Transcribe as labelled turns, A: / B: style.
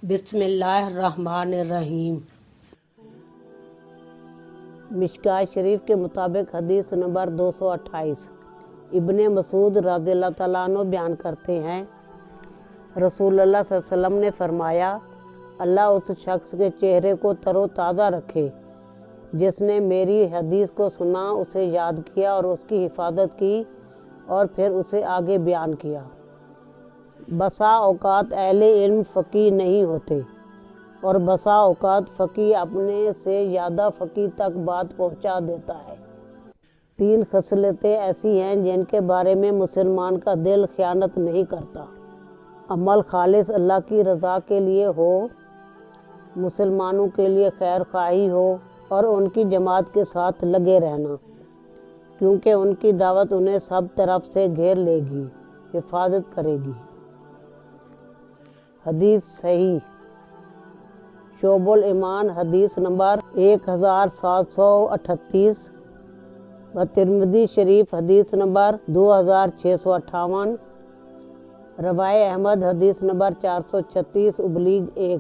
A: بسم اللہ الرحمن الرحیم۔ مشکوٰۃ شریف کے مطابق حدیث نمبر 228 ابن مسعود رضی اللہ تعالیٰ عنہ بیان کرتے ہیں، رسول اللہ صلی اللہ علیہ وسلم نے فرمایا، اللہ اس شخص کے چہرے کو تر و تازہ رکھے جس نے میری حدیث کو سنا، اسے یاد کیا اور اس کی حفاظت کی اور پھر اسے آگے بیان کیا۔ بسا اوقات اہل علم فقیہ نہیں ہوتے اور بسا اوقات فقیہ اپنے سے زیادہ فقیہ تک بات پہنچا دیتا ہے۔ 3 خصلتیں ایسی ہیں جن کے بارے میں مسلمان کا دل خیانت نہیں کرتا: عمل خالص اللہ کی رضا کے لیے ہو، مسلمانوں کے لیے خیر خواہی ہو اور ان کی جماعت کے ساتھ لگے رہنا، کیونکہ ان کی دعوت انہیں سب طرف سے گھیر لے گی، حفاظت کرے گی۔ حدیث صحیح شعب الایمان حدیث نمبر 1738 و ترمذی شریف حدیث نمبر 2658، روائے احمد حدیث نمبر 436/1۔